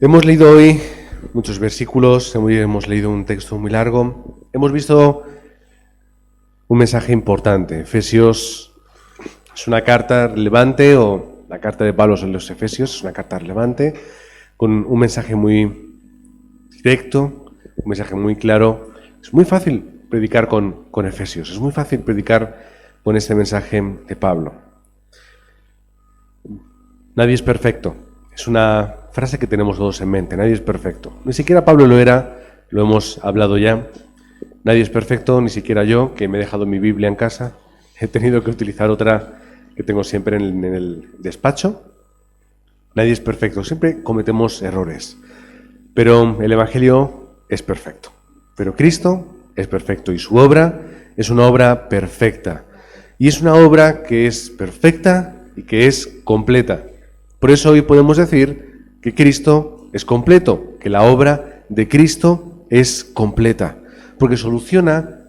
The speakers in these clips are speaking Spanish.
Hemos leído hoy muchos versículos, hemos leído un texto muy largo, hemos visto un mensaje importante. Efesios es una carta relevante, o la carta de Pablo a los Efesios es una carta relevante, con un mensaje muy directo, un mensaje muy claro. Es muy fácil predicar con Efesios, es muy fácil predicar con este mensaje de Pablo. Nadie es perfecto. Es una frase que tenemos todos en mente. Nadie es perfecto. Ni siquiera Pablo lo era, lo hemos hablado ya. Nadie es perfecto, ni siquiera yo, que me he dejado mi Biblia en casa. He tenido que utilizar otra que tengo siempre en el despacho. Nadie es perfecto. Siempre cometemos errores. Pero el Evangelio es perfecto. Pero Cristo es perfecto y su obra es una obra perfecta. Y es una obra que es perfecta y que es completa. Por eso hoy podemos decir que Cristo es completo, que la obra de Cristo es completa, porque soluciona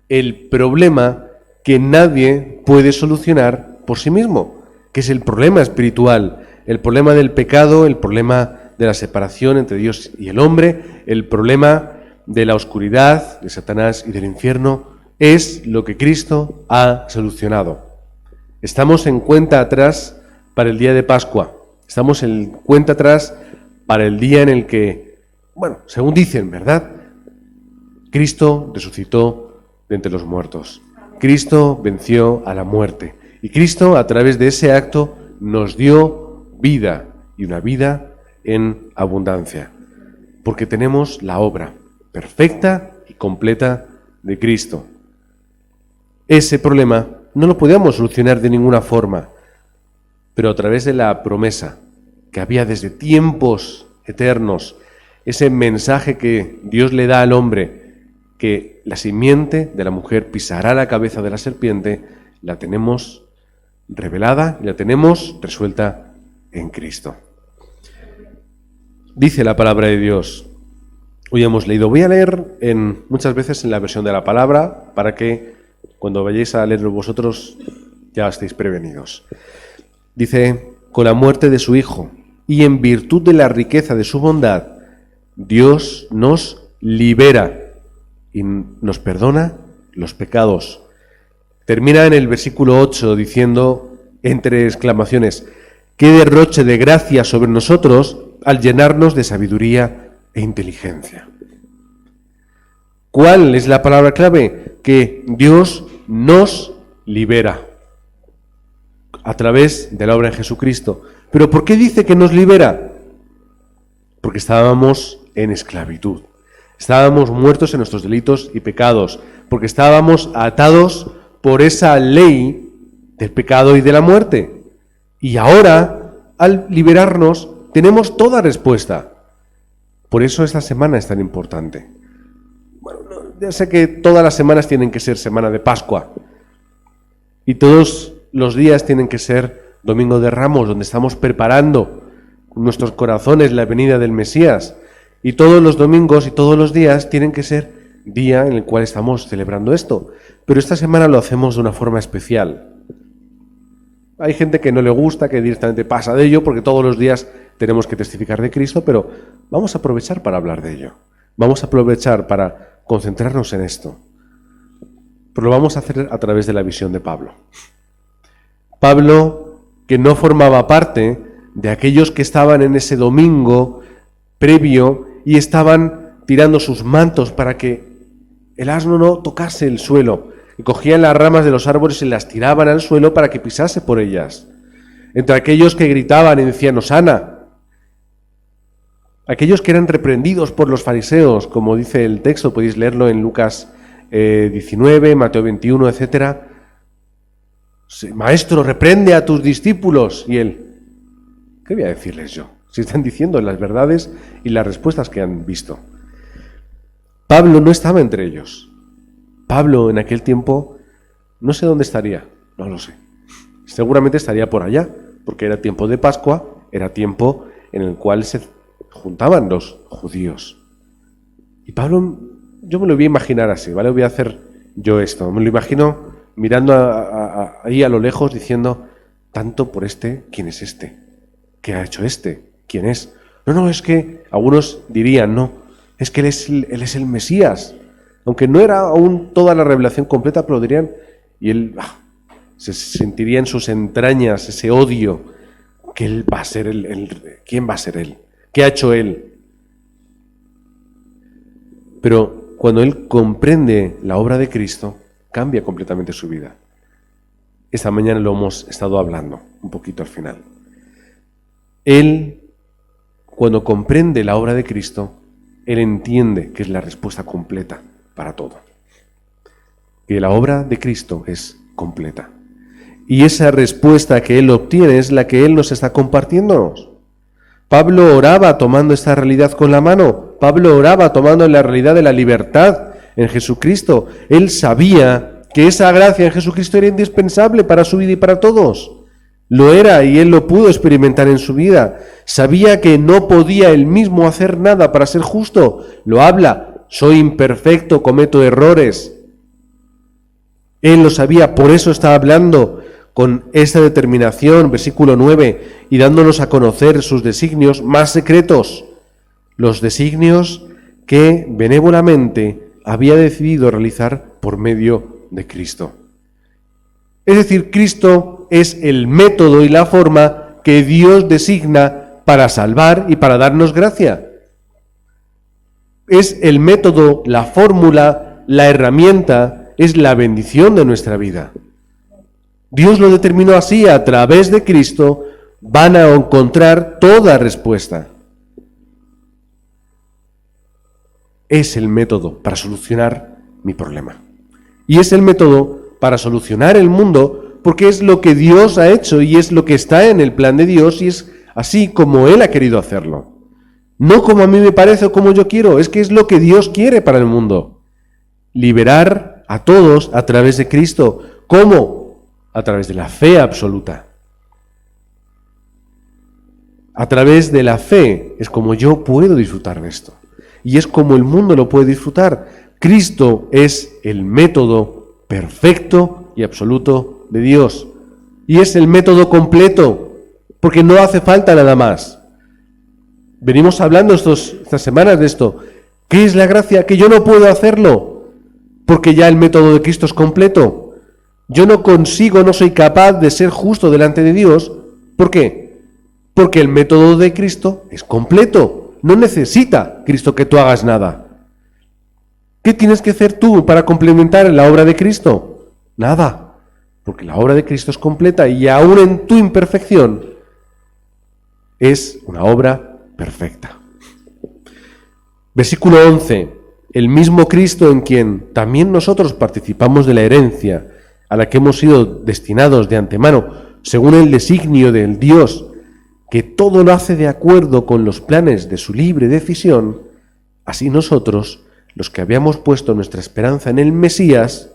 el problema que nadie puede solucionar por sí mismo, que es el problema espiritual, el problema del pecado, el problema de la separación entre Dios y el hombre, el problema de la oscuridad, de Satanás y del infierno, es lo que Cristo ha solucionado. Estamos en cuenta atrás para el día de Pascua. Estamos en cuenta atrás para el día en el que, según dicen, ¿verdad? Cristo resucitó de entre los muertos. Cristo venció a la muerte. Y Cristo, a través de ese acto, nos dio vida, y una vida en abundancia. Porque tenemos la obra perfecta y completa de Cristo. Ese problema no lo podíamos solucionar de ninguna forma, pero a través de la promesa que había desde tiempos eternos, ese mensaje que Dios le da al hombre, que la simiente de la mujer pisará la cabeza de la serpiente, la tenemos revelada y la tenemos resuelta en Cristo. Dice la palabra de Dios, hoy hemos leído, voy a leer muchas veces en la versión de la palabra, para que cuando vayáis a leerlo vosotros ya estéis prevenidos. Dice, con la muerte de su Hijo y en virtud de la riqueza de su bondad, Dios nos libera y nos perdona los pecados. Termina en el versículo 8 diciendo, entre exclamaciones, qué derroche de gracia sobre nosotros al llenarnos de sabiduría e inteligencia. ¿Cuál es la palabra clave? Que Dios nos libera a través de la obra de Jesucristo. ¿Pero por qué dice que nos libera? Porque estábamos en esclavitud. Estábamos muertos en nuestros delitos y pecados, porque estábamos atados por esa ley del pecado y de la muerte. Y ahora, al liberarnos, tenemos toda respuesta. Por eso esta semana es tan importante. Ya sé que todas las semanas tienen que ser semana de Pascua. Y todos los días tienen que ser Domingo de Ramos, donde estamos preparando con nuestros corazones la venida del Mesías. Y todos los domingos y todos los días tienen que ser día en el cual estamos celebrando esto. Pero esta semana lo hacemos de una forma especial. Hay gente que no le gusta, que directamente pasa de ello, porque todos los días tenemos que testificar de Cristo, pero vamos a aprovechar para hablar de ello. Vamos a aprovechar para concentrarnos en esto. Pero lo vamos a hacer a través de la visión de Pablo. Pablo, que no formaba parte de aquellos que estaban en ese domingo previo y estaban tirando sus mantos para que el asno no tocase el suelo, y cogían las ramas de los árboles y las tiraban al suelo para que pisase por ellas. Entre aquellos que gritaban y decían Hosana, aquellos que eran reprendidos por los fariseos, como dice el texto, podéis leerlo en Lucas 19, Mateo 21, etc. Maestro, reprende a tus discípulos. Y él, ¿qué voy a decirles yo? Si están diciendo las verdades y las respuestas que han visto. Pablo no estaba entre ellos. Pablo en aquel tiempo, no sé dónde estaría, no lo sé. Seguramente estaría por allá, porque era tiempo de Pascua, era tiempo en el cual se juntaban los judíos. Y Pablo, yo me lo voy a imaginar así, ¿vale? Voy a hacer yo esto, me lo imagino mirando ahí a lo lejos diciendo, tanto por este, ¿quién es este? ¿Qué ha hecho este? ¿Quién es? No, es que algunos dirían, no, es que Él es el Mesías. Aunque no era aún toda la revelación completa, pero dirían, y Él se sentiría en sus entrañas ese odio, que Él va a ser ¿quién va a ser Él? ¿Qué ha hecho Él? Pero cuando Él comprende la obra de Cristo, cambia completamente su vida. Esta mañana lo hemos estado hablando, un poquito al final. Él, cuando comprende la obra de Cristo, Él entiende que es la respuesta completa para todo. Que la obra de Cristo es completa. Y esa respuesta que Él obtiene es la que Él nos está compartiéndonos. Pablo oraba tomando esta realidad con la mano. Pablo oraba tomando la realidad de la libertad en Jesucristo. Él sabía que esa gracia en Jesucristo era indispensable para su vida y para todos. Lo era y Él lo pudo experimentar en su vida. Sabía que no podía Él mismo hacer nada para ser justo. Lo habla, soy imperfecto, cometo errores. Él lo sabía, por eso está hablando con esta determinación, versículo 9, y dándonos a conocer sus designios más secretos, los designios que benévolamente había decidido realizar por medio de Cristo. Es decir, Cristo es el método y la forma que Dios designa para salvar y para darnos gracia. Es el método, la fórmula, la herramienta, es la bendición de nuestra vida. Dios lo determinó así, a través de Cristo van a encontrar toda respuesta. Es el método para solucionar mi problema. Y es el método para solucionar el mundo, porque es lo que Dios ha hecho y es lo que está en el plan de Dios y es así como Él ha querido hacerlo. No como a mí me parece o como yo quiero, es que es lo que Dios quiere para el mundo. Liberar a todos a través de Cristo. ¿Cómo? A través de la fe absoluta. A través de la fe es como yo puedo disfrutar de esto. Y es como el mundo lo puede disfrutar. Cristo es el método perfecto y absoluto de Dios. Y es el método completo, porque no hace falta nada más. Venimos hablando estas semanas de esto. ¿Qué es la gracia? Que yo no puedo hacerlo, porque ya el método de Cristo es completo. Yo no consigo, no soy capaz de ser justo delante de Dios. ¿Por qué? Porque el método de Cristo es completo. No necesita Cristo que tú hagas nada. ¿Qué tienes que hacer tú para complementar la obra de Cristo? Nada, porque la obra de Cristo es completa y aún en tu imperfección es una obra perfecta. Versículo 11. El mismo Cristo en quien también nosotros participamos de la herencia a la que hemos sido destinados de antemano, según el designio del Dios, que todo lo hace de acuerdo con los planes de su libre decisión, así nosotros, los que habíamos puesto nuestra esperanza en el Mesías,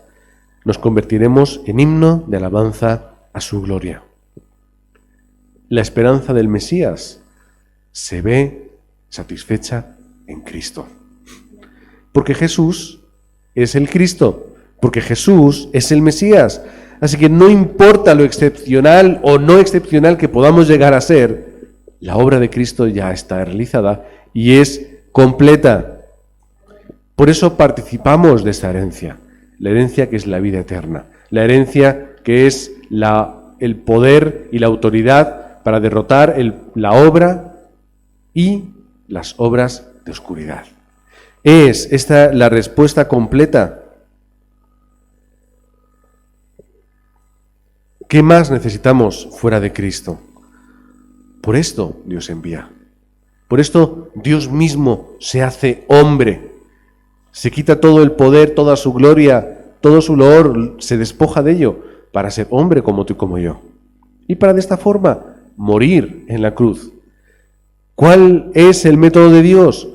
nos convertiremos en himno de alabanza a su gloria. La esperanza del Mesías se ve satisfecha en Cristo. Porque Jesús es el Cristo, porque Jesús es el Mesías. Así que no importa lo excepcional o no excepcional que podamos llegar a ser, la obra de Cristo ya está realizada y es completa. Por eso participamos de esta herencia, la herencia que es la vida eterna, la herencia que es el poder y la autoridad para derrotar la obra y las obras de oscuridad. ¿Es esta la respuesta completa? ¿Qué más necesitamos fuera de Cristo? Por esto Dios envía. Por esto Dios mismo se hace hombre. Se quita todo el poder, toda su gloria, todo su loor, se despoja de ello para ser hombre como tú y como yo. Y para de esta forma morir en la cruz. ¿Cuál es el método de Dios?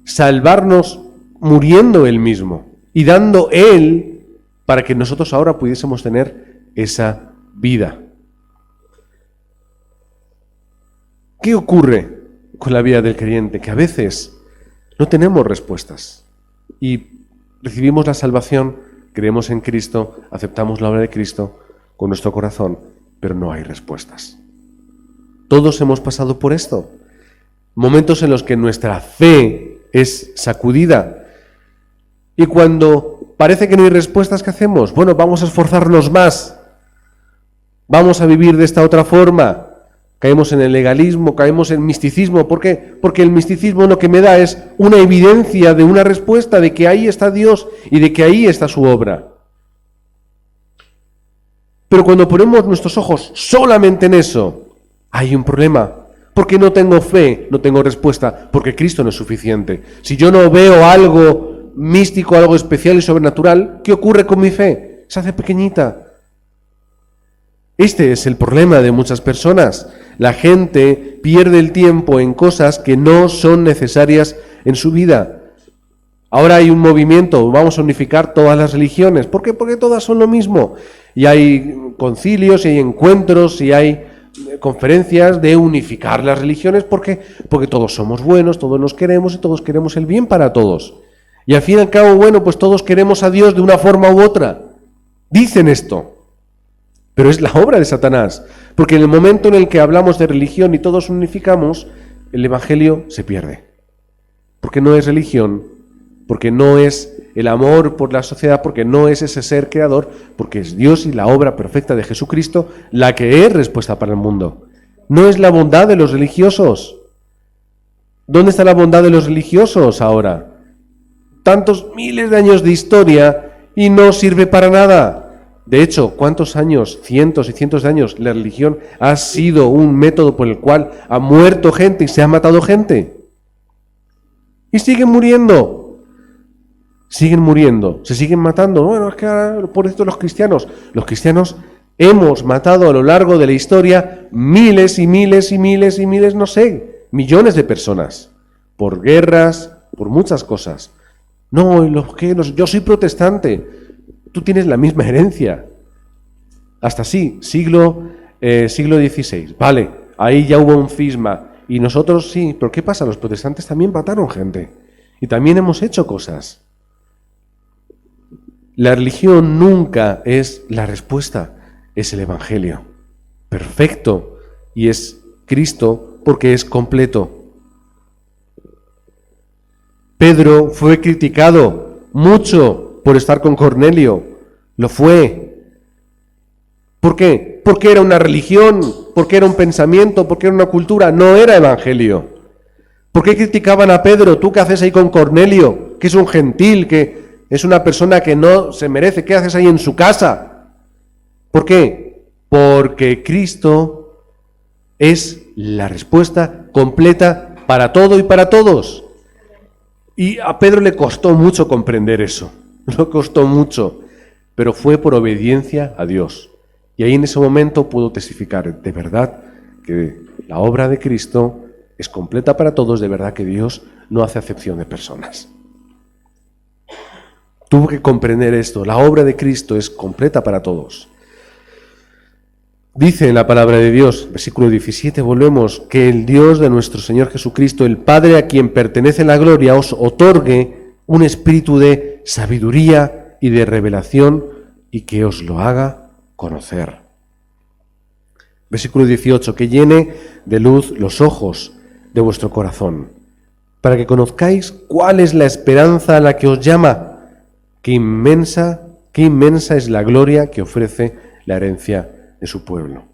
Salvarnos muriendo Él mismo y dando Él para que nosotros ahora pudiésemos tener esa vida. ¿Qué ocurre con la vida del creyente? Que a veces no tenemos respuestas y recibimos la salvación, creemos en Cristo, aceptamos la obra de Cristo con nuestro corazón, pero no hay respuestas. Todos hemos pasado por esto. momentos en los que nuestra fe es sacudida. Y cuando parece que no hay respuestas, ¿qué hacemos? Bueno, vamos a esforzarnos más. Vamos a vivir de esta otra forma. Caemos en el legalismo, caemos en misticismo. ¿Por qué? Porque el misticismo lo que me da es una evidencia de una respuesta, de que ahí está Dios y de que ahí está su obra. Pero cuando ponemos nuestros ojos solamente en eso, hay un problema. Porque no tengo fe, no tengo respuesta, porque Cristo no es suficiente. Si yo no veo algo místico, algo especial y sobrenatural, ¿qué ocurre con mi fe? Se hace pequeñita. Este es el problema de muchas personas. La gente pierde el tiempo en cosas que no son necesarias en su vida. Ahora hay un movimiento, vamos a unificar todas las religiones. ¿Por qué? Porque todas son lo mismo. Y hay concilios, y hay encuentros, y hay conferencias de unificar las religiones. ¿Por qué? Porque todos somos buenos, todos nos queremos y todos queremos el bien para todos. Y al fin y al cabo, bueno, pues todos queremos a Dios de una forma u otra. Dicen esto. Pero es la obra de Satanás. Porque en el momento en el que hablamos de religión y todos unificamos, el Evangelio se pierde. Porque no es religión, porque no es el amor por la sociedad, porque no es ese ser creador, porque es Dios y la obra perfecta de Jesucristo la que es respuesta para el mundo. No es la bondad de los religiosos. ¿Dónde está la bondad de los religiosos ahora? Tantos miles de años de historia y no sirve para nada. De hecho, ¿cuántos años, cientos y cientos de años, la religión ha sido un método por el cual ha muerto gente y se ha matado gente? Y siguen muriendo. Siguen muriendo, se siguen matando. Bueno, es que ahora, por esto los cristianos hemos matado a lo largo de la historia miles y miles y miles y miles, no sé, millones de personas. Por guerras, por muchas cosas. No, yo soy protestante. Tú tienes la misma herencia. Hasta sí, siglo XVI. Vale, ahí ya hubo un cisma. Y nosotros sí, pero ¿qué pasa? Los protestantes también mataron gente. Y también hemos hecho cosas. La religión nunca es la respuesta, es el Evangelio. Perfecto. Y es Cristo porque es completo. Pedro fue criticado mucho por estar con Cornelio. Lo fue. ¿Por qué? Porque era una religión, porque era un pensamiento, porque era una cultura, no era evangelio. ¿Por qué criticaban a Pedro? ¿Tú qué haces ahí con Cornelio? Que es un gentil, que es una persona que no se merece. ¿Qué haces ahí en su casa? ¿Por qué? Porque Cristo es la respuesta completa para todo y para todos. Y a Pedro le costó mucho comprender eso. Le costó mucho, pero fue por obediencia a Dios. Y ahí en ese momento pudo testificar de verdad que la obra de Cristo es completa para todos, de verdad que Dios no hace acepción de personas. Tuvo que comprender esto, la obra de Cristo es completa para todos. Dice en la palabra de Dios, versículo 17, volvemos, que el Dios de nuestro Señor Jesucristo, el Padre a quien pertenece la gloria, os otorgue un espíritu de sabiduría y de revelación y que os lo haga conocer. Versículo 18, que llene de luz los ojos de vuestro corazón, para que conozcáis cuál es la esperanza a la que os llama, qué inmensa es la gloria que ofrece la herencia de su pueblo.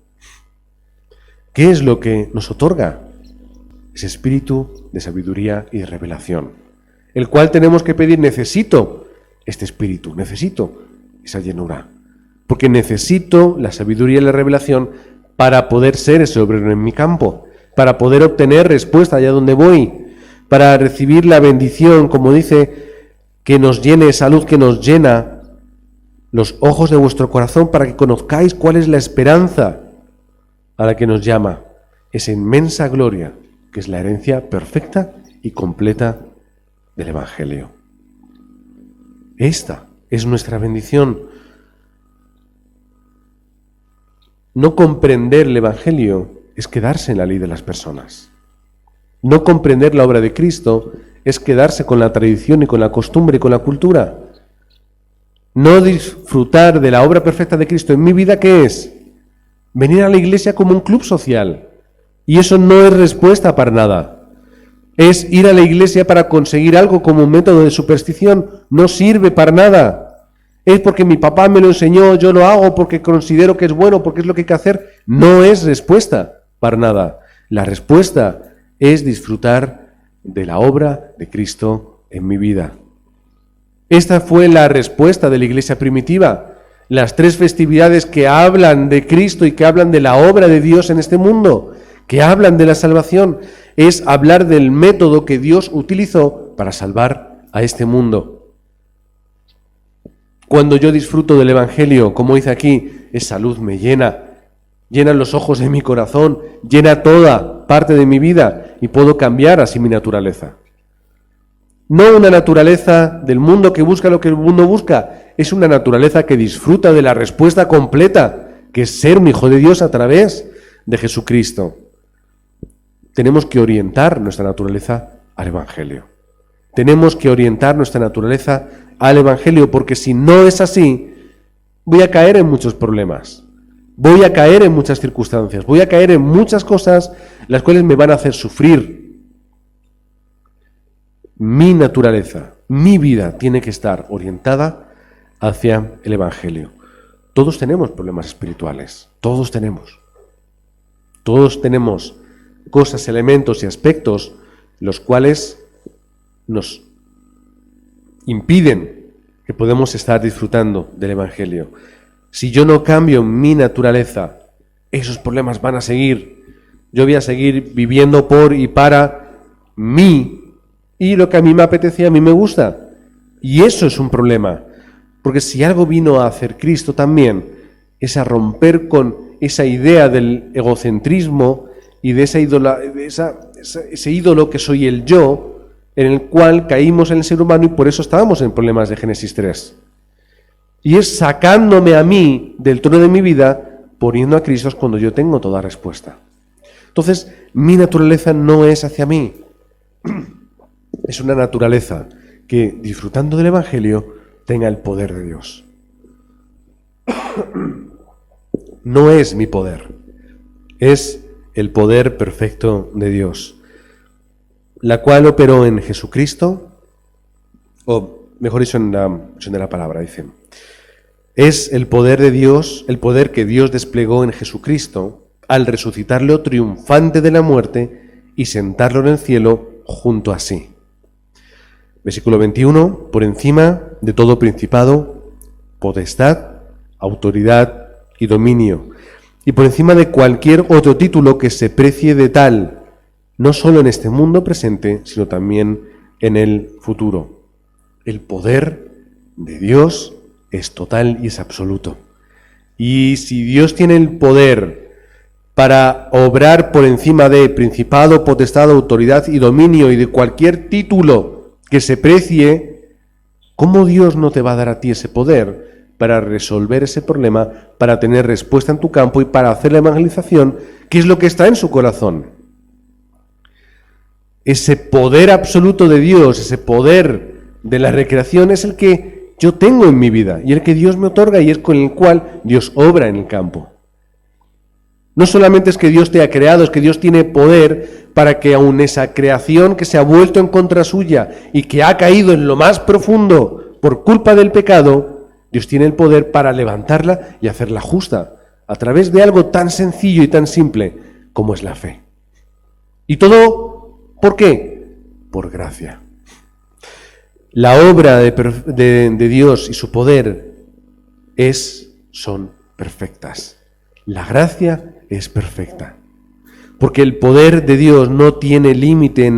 ¿Qué es lo que nos otorga? Ese espíritu de sabiduría y de revelación, el cual tenemos que pedir. Necesito este espíritu, necesito esa llenura, porque necesito la sabiduría y la revelación para poder ser ese obrero en mi campo, para poder obtener respuesta allá donde voy, para recibir la bendición, como dice, que nos llene, esa luz que nos llena los ojos de vuestro corazón, para que conozcáis cuál es la esperanza a la que nos llama, esa inmensa gloria, que es la herencia perfecta y completa del Evangelio. Esta es nuestra bendición. No comprender el Evangelio es quedarse en la ley de las personas. No comprender la obra de Cristo es quedarse con la tradición y con la costumbre y con la cultura. No disfrutar de la obra perfecta de Cristo en mi vida, ¿qué es? Venir a la iglesia como un club social. Y eso no es respuesta para nada. Es ir a la iglesia para conseguir algo como un método de superstición. No sirve para nada. Es porque mi papá me lo enseñó, yo lo hago porque considero que es bueno, porque es lo que hay que hacer. No es respuesta para nada. La respuesta es disfrutar de la obra de Cristo en mi vida. Esta fue la respuesta de la iglesia primitiva. Las 3 festividades que hablan de Cristo y que hablan de la obra de Dios en este mundo, que hablan de la salvación, es hablar del método que Dios utilizó para salvar a este mundo. Cuando yo disfruto del Evangelio, como dice aquí, esa luz me llena los ojos de mi corazón, llena toda parte de mi vida y puedo cambiar así mi naturaleza. No una naturaleza del mundo que busca lo que el mundo busca, es una naturaleza que disfruta de la respuesta completa, que es ser un hijo de Dios a través de Jesucristo. Tenemos que orientar nuestra naturaleza al Evangelio. Tenemos que orientar nuestra naturaleza al Evangelio, porque si no es así, voy a caer en muchos problemas, voy a caer en muchas circunstancias, voy a caer en muchas cosas las cuales me van a hacer sufrir. Mi naturaleza, mi vida tiene que estar orientada hacia el Evangelio. Todos tenemos problemas espirituales, todos tenemos. Todos tenemos cosas, elementos y aspectos los cuales nos impiden que podamos estar disfrutando del Evangelio. Si yo no cambio mi naturaleza, esos problemas van a seguir. Yo voy a seguir viviendo por y para mí y lo que a mí me apetece y a mí me gusta. Y eso es un problema, porque si algo vino a hacer Cristo también, es a romper con esa idea del egocentrismo y de ese ídolo que soy el yo, en el cual caímos en el ser humano y por eso estábamos en problemas de Génesis 3. Y es sacándome a mí del trono de mi vida, poniendo a Cristo cuando yo tengo toda respuesta. Entonces, mi naturaleza no es hacia mí. Es una naturaleza que, disfrutando del Evangelio, tenga el poder de Dios. No es mi poder, es el poder perfecto de Dios, la cual operó en Jesucristo, o mejor dicho, en la versión de la palabra, dice, es el poder de Dios, el poder que Dios desplegó en Jesucristo al resucitarlo triunfante de la muerte y sentarlo en el cielo junto a sí. Versículo 21, por encima de todo principado, potestad, autoridad y dominio, y por encima de cualquier otro título que se precie de tal, no solo en este mundo presente, sino también en el futuro. El poder de Dios es total y es absoluto. Y si Dios tiene el poder para obrar por encima de principado, potestad, autoridad y dominio y de cualquier título que se precie, ¿cómo Dios no te va a dar a ti ese poder para resolver ese problema, para tener respuesta en tu campo y para hacer la evangelización, que es lo que está en su corazón? Ese poder absoluto de Dios, ese poder de la recreación es el que yo tengo en mi vida y el que Dios me otorga y es con el cual Dios obra en el campo. No solamente es que Dios te ha creado, es que Dios tiene poder para que aun esa creación que se ha vuelto en contra suya y que ha caído en lo más profundo por culpa del pecado, Dios tiene el poder para levantarla y hacerla justa a través de algo tan sencillo y tan simple como es la fe. Y todo, ¿por qué? Por gracia. La obra de Dios y su poder son perfectas. La gracia es perfecta. Porque el poder de Dios no tiene límite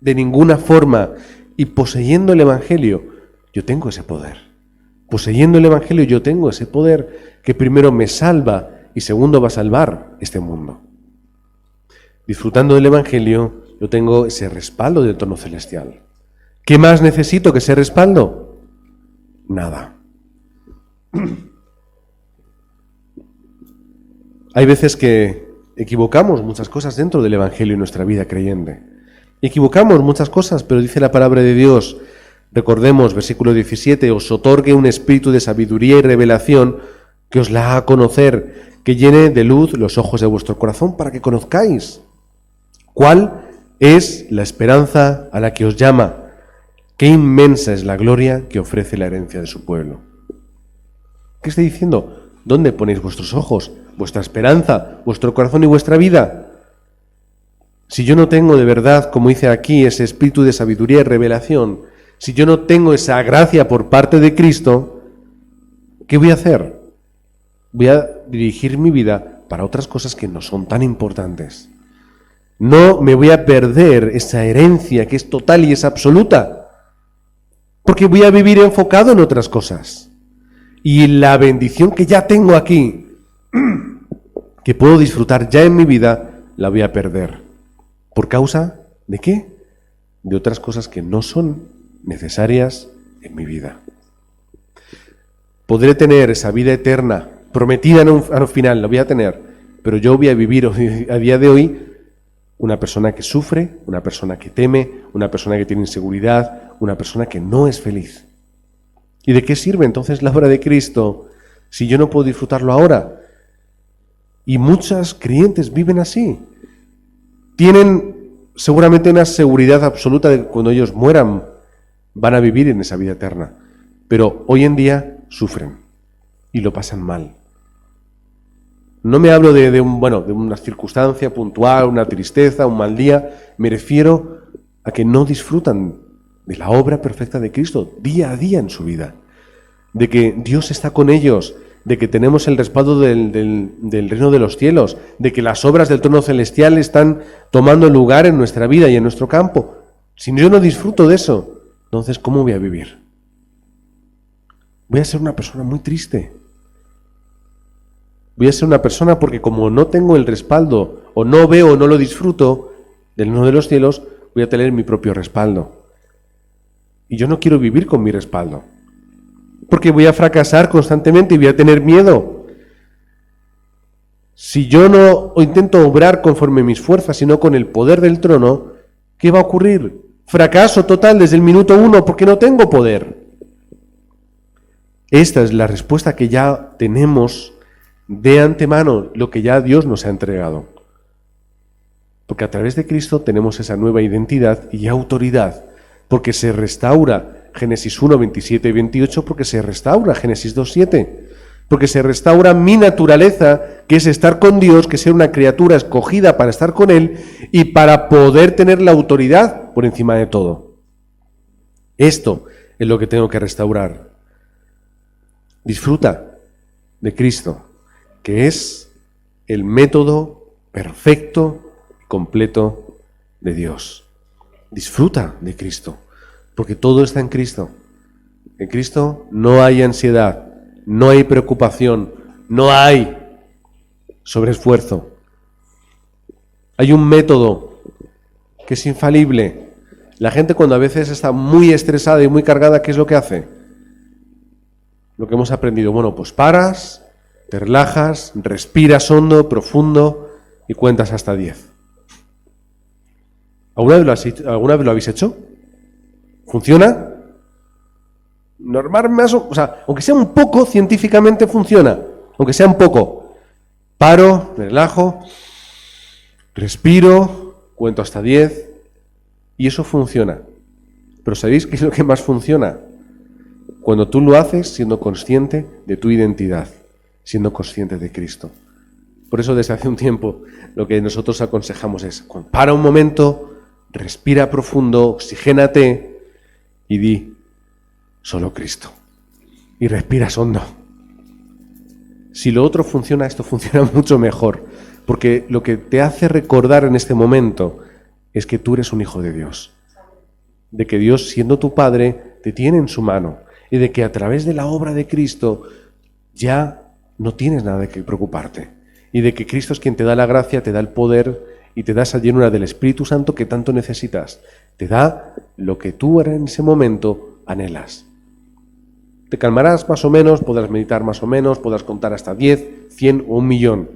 de ninguna forma. Y poseyendo el Evangelio, yo tengo ese poder. Poseyendo el Evangelio, yo tengo ese poder que primero me salva y segundo va a salvar este mundo. Disfrutando del Evangelio, yo tengo ese respaldo del trono celestial. ¿Qué más necesito que ese respaldo? Nada. Hay veces que equivocamos muchas cosas dentro del Evangelio en nuestra vida creyente. Equivocamos muchas cosas, pero dice la palabra de Dios, recordemos, versículo 17, os otorgue un espíritu de sabiduría y revelación que os la haga conocer, que llene de luz los ojos de vuestro corazón para que conozcáis cuál es la esperanza a la que os llama. Qué inmensa es la gloria que ofrece la herencia de su pueblo. ¿Qué está diciendo? ¿Dónde ponéis vuestros ojos, vuestra esperanza, vuestro corazón y vuestra vida? Si yo no tengo de verdad, como dice aquí, ese espíritu de sabiduría y revelación, si yo no tengo esa gracia por parte de Cristo, ¿qué voy a hacer? Voy a dirigir mi vida para otras cosas que no son tan importantes. No me voy a perder esa herencia que es total y es absoluta, porque voy a vivir enfocado en otras cosas. Y la bendición que ya tengo aquí, que puedo disfrutar ya en mi vida, la voy a perder. ¿Por causa de qué? De otras cosas que no son necesarias en mi vida. Podré tener esa vida eterna, prometida en un final, la voy a tener, pero yo voy a vivir a día de hoy una persona que sufre, una persona que teme, una persona que tiene inseguridad, una persona que no es feliz. ¿Y de qué sirve entonces la obra de Cristo si yo no puedo disfrutarlo ahora? Y muchos creyentes viven así. Tienen seguramente una seguridad absoluta de que cuando ellos mueran van a vivir en esa vida eterna. Pero hoy en día sufren y lo pasan mal. No me hablo de una circunstancia puntual, una tristeza, un mal día. Me refiero a que no disfrutan de la obra perfecta de Cristo día a día en su vida. De que Dios está con ellos, de que tenemos el respaldo del reino de los cielos, de que las obras del trono celestial están tomando lugar en nuestra vida y en nuestro campo. Si yo no disfruto de eso, entonces ¿cómo voy a vivir? Voy a ser una persona muy triste. Voy a ser una persona porque como no tengo el respaldo, o no veo o no lo disfruto del reino de los cielos, voy a tener mi propio respaldo. Y yo no quiero vivir con mi respaldo, porque voy a fracasar constantemente y voy a tener miedo. Si yo no intento obrar conforme mis fuerzas, sino con el poder del trono, ¿qué va a ocurrir? Fracaso total desde el minuto 1 porque no tengo poder. Esta es la respuesta que ya tenemos de antemano, lo que ya Dios nos ha entregado. Porque a través de Cristo tenemos esa nueva identidad y autoridad, porque se restaura Génesis 1, 27 y 28, porque se restaura Génesis 2, 7, porque se restaura mi naturaleza, que es estar con Dios, que es ser una criatura escogida para estar con Él y para poder tener la autoridad por encima de todo. Esto es lo que tengo que restaurar. Disfruta de Cristo, que es el método perfecto y completo de Dios. Disfruta de Cristo, porque todo está en Cristo. En Cristo no hay ansiedad, no hay preocupación, no hay sobreesfuerzo. Hay un método que es infalible. La gente cuando a veces está muy estresada y muy cargada, ¿qué es lo que hace? Lo que hemos aprendido, pues paras, te relajas, respiras hondo, profundo y cuentas hasta 10. ¿Alguna vez lo habéis hecho? ¿Funciona? Normalmente, aunque sea un poco, científicamente funciona. Aunque sea un poco. Paro, me relajo, respiro, cuento hasta 10 y eso funciona. Pero ¿sabéis qué es lo que más funciona? Cuando tú lo haces siendo consciente de tu identidad, siendo consciente de Cristo. Por eso desde hace un tiempo lo que nosotros aconsejamos es, para un momento, respira profundo, oxigénate y di, solo Cristo. Y respiras hondo. Si lo otro funciona, esto funciona mucho mejor, porque lo que te hace recordar en este momento es que tú eres un hijo de Dios, de que Dios, siendo tu Padre, te tiene en su mano y de que a través de la obra de Cristo ya no tienes nada de qué preocuparte y de que Cristo es quien te da la gracia, te da el poder y te da esa llenura del Espíritu Santo que tanto necesitas. Te da lo que tú en ese momento anhelas. Te calmarás más o menos, podrás meditar más o menos, podrás contar hasta 10, 100 o 1.000.000.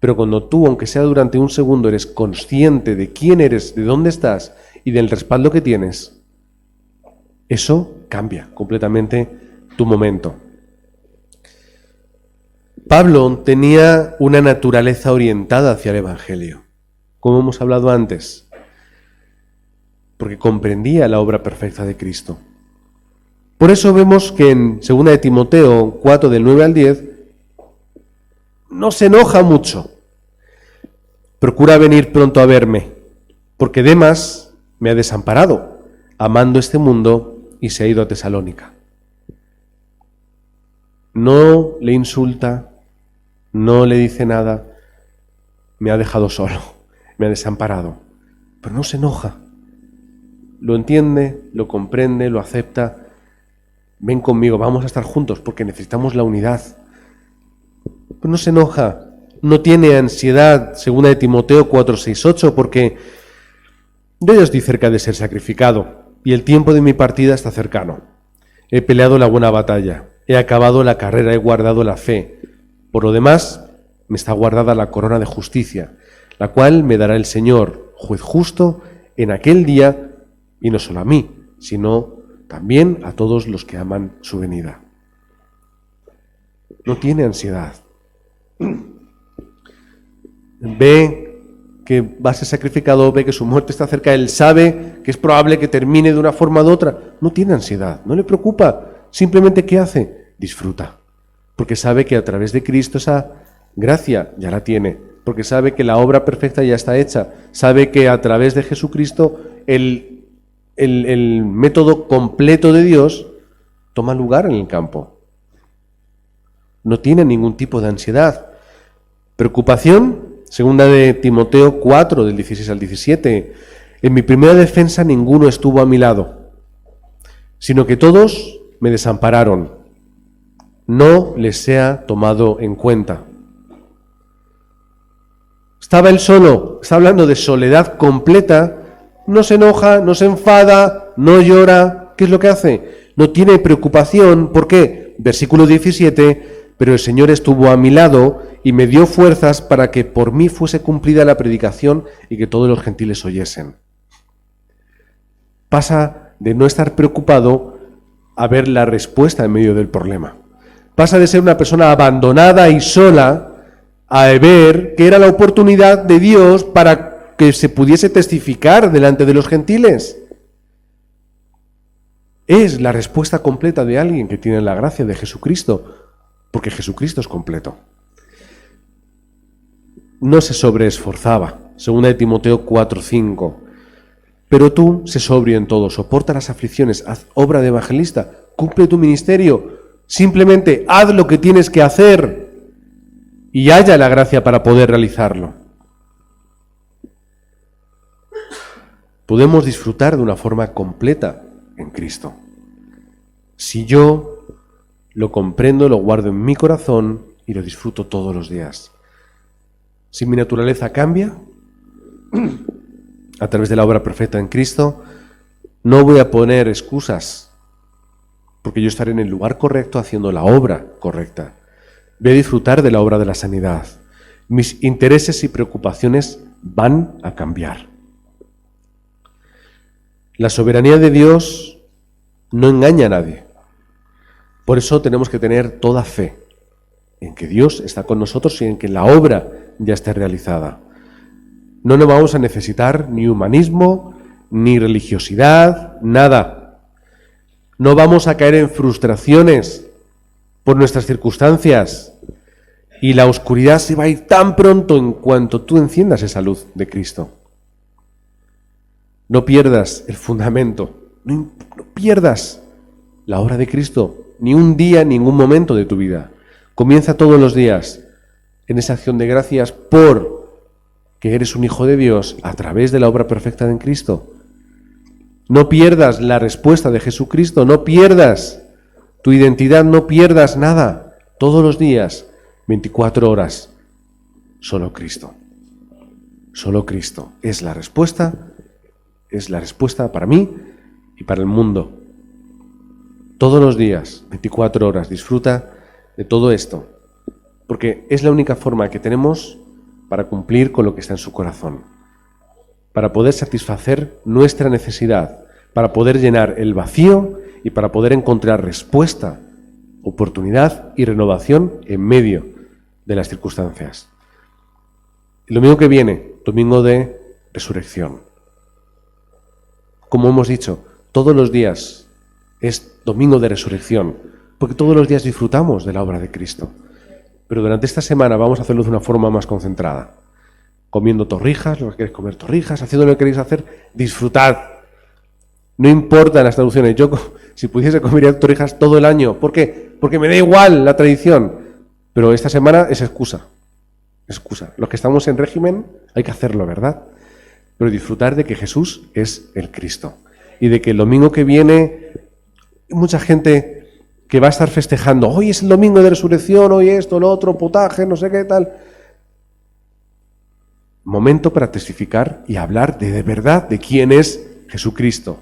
Pero cuando tú, aunque sea durante un segundo, eres consciente de quién eres, de dónde estás y del respaldo que tienes, eso cambia completamente tu momento. Pablo tenía una naturaleza orientada hacia el Evangelio, como hemos hablado antes. porque comprendía la obra perfecta de Cristo. Por eso vemos que en 2 de Timoteo 4, del 9 al 10, no se enoja mucho. Procura venir pronto a verme, porque Demas me ha desamparado, amando este mundo, y se ha ido a Tesalónica. No le insulta, no le dice nada, me ha dejado solo, me ha desamparado, pero no se enoja. Lo entiende, lo comprende, lo acepta. Ven conmigo, vamos a estar juntos porque necesitamos la unidad. Pero no se enoja, no tiene ansiedad, 2 de Timoteo 4, 6, 8, porque yo ya estoy cerca de ser sacrificado y el tiempo de mi partida está cercano. He peleado la buena batalla, he acabado la carrera, he guardado la fe. Por lo demás, me está guardada la corona de justicia, la cual me dará el Señor, juez justo, en aquel día, y no solo a mí, sino también a todos los que aman su venida. No tiene ansiedad. Ve que va a ser sacrificado, ve que su muerte está cerca, él sabe que es probable que termine de una forma u otra. No tiene ansiedad, no le preocupa. Simplemente, ¿qué hace? Disfruta. Porque sabe que a través de Cristo esa gracia ya la tiene. Porque sabe que la obra perfecta ya está hecha. Sabe que a través de Jesucristo el método completo de Dios toma lugar en el campo. No tiene ningún tipo de ansiedad. Preocupación, 2 de Timoteo 4, del 16 al 17. En mi primera defensa ninguno estuvo a mi lado, sino que todos me desampararon. No les sea tomado en cuenta. Estaba él solo, está hablando de soledad completa. No se enoja, no se enfada, no llora. ¿Qué es lo que hace? No tiene preocupación. ¿Por qué? Versículo 17, pero el Señor estuvo a mi lado y me dio fuerzas para que por mí fuese cumplida la predicación y que todos los gentiles oyesen. Pasa de no estar preocupado a ver la respuesta en medio del problema. Pasa de ser una persona abandonada y sola a ver que era la oportunidad de Dios para que se pudiese testificar delante de los gentiles. Es la respuesta completa de alguien que tiene la gracia de Jesucristo, porque Jesucristo es completo. No se sobreesforzaba, 2 de Timoteo 4, 5. Pero tú, sé sobrio en todo, soporta las aflicciones, haz obra de evangelista, cumple tu ministerio, simplemente haz lo que tienes que hacer y haya la gracia para poder realizarlo. Podemos disfrutar de una forma completa en Cristo. Si yo lo comprendo, lo guardo en mi corazón y lo disfruto todos los días. Si mi naturaleza cambia a través de la obra perfecta en Cristo, no voy a poner excusas, porque yo estaré en el lugar correcto haciendo la obra correcta. Voy a disfrutar de la obra de la sanidad. Mis intereses y preocupaciones van a cambiar. La soberanía de Dios no engaña a nadie. Por eso tenemos que tener toda fe en que Dios está con nosotros y en que la obra ya esté realizada. No nos vamos a necesitar ni humanismo, ni religiosidad, nada. No vamos a caer en frustraciones por nuestras circunstancias. Y la oscuridad se va a ir tan pronto en cuanto tú enciendas esa luz de Cristo. No pierdas el fundamento, no pierdas la obra de Cristo, ni un día, ningún momento de tu vida. Comienza todos los días en esa acción de gracias por que eres un hijo de Dios a través de la obra perfecta en Cristo. No pierdas la respuesta de Jesucristo, no pierdas tu identidad, no pierdas nada. Todos los días, 24 horas, solo Cristo. Solo Cristo es la respuesta para mí y para el mundo. Todos los días, 24 horas, disfruta de todo esto, porque es la única forma que tenemos para cumplir con lo que está en su corazón, para poder satisfacer nuestra necesidad, para poder llenar el vacío y para poder encontrar respuesta, oportunidad y renovación en medio de las circunstancias. El domingo que viene, domingo de resurrección. como hemos dicho, todos los días es domingo de resurrección, porque todos los días disfrutamos de la obra de Cristo. Pero durante esta semana vamos a hacerlo de una forma más concentrada. Comiendo torrijas, lo que queréis comer torrijas, haciendo lo que queréis hacer, disfrutad. No importa las traducciones. Yo, si pudiese, comería torrijas todo el año. ¿Por qué? Porque me da igual la tradición. Pero esta semana es excusa. Excusa. Los que estamos en régimen hay que hacerlo, ¿verdad? Pero disfrutar de que Jesús es el Cristo. Y de que el domingo que viene, mucha gente que va a estar festejando, hoy es el domingo de resurrección, hoy esto, lo otro, potaje, no sé qué tal. Momento para testificar y hablar de verdad de quién es Jesucristo.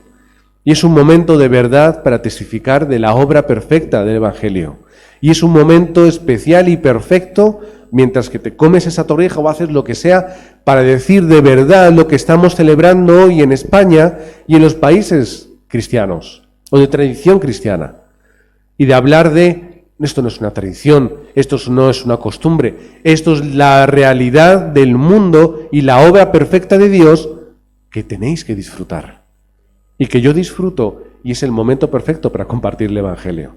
Y es un momento de verdad para testificar de la obra perfecta del Evangelio. Y es un momento especial y perfecto mientras que te comes esa torrija o haces lo que sea para decir de verdad lo que estamos celebrando hoy en España y en los países cristianos o de tradición cristiana. Y de hablar de, esto no es una tradición, esto no es una costumbre, esto es la realidad del mundo y la obra perfecta de Dios que tenéis que disfrutar. Y que yo disfruto y es el momento perfecto para compartir el Evangelio.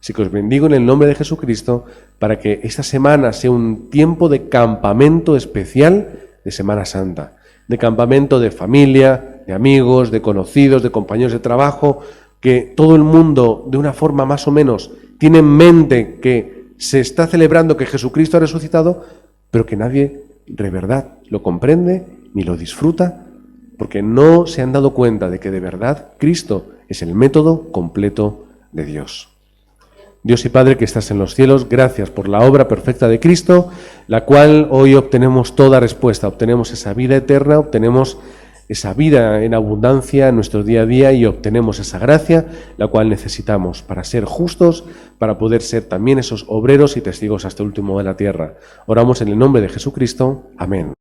Así que os bendigo en el nombre de Jesucristo para que esta semana sea un tiempo de campamento especial de Semana Santa, de campamento de familia, de amigos, de conocidos, de compañeros de trabajo, que todo el mundo, de una forma más o menos, tiene en mente que se está celebrando que Jesucristo ha resucitado, pero que nadie de verdad lo comprende ni lo disfruta, porque no se han dado cuenta de que de verdad Cristo es el método completo de Dios. Dios y Padre que estás en los cielos, gracias por la obra perfecta de Cristo, la cual hoy obtenemos toda respuesta, obtenemos esa vida eterna, obtenemos esa vida en abundancia en nuestro día a día y obtenemos esa gracia, la cual necesitamos para ser justos, para poder ser también esos obreros y testigos hasta el último de la tierra. Oramos en el nombre de Jesucristo. Amén.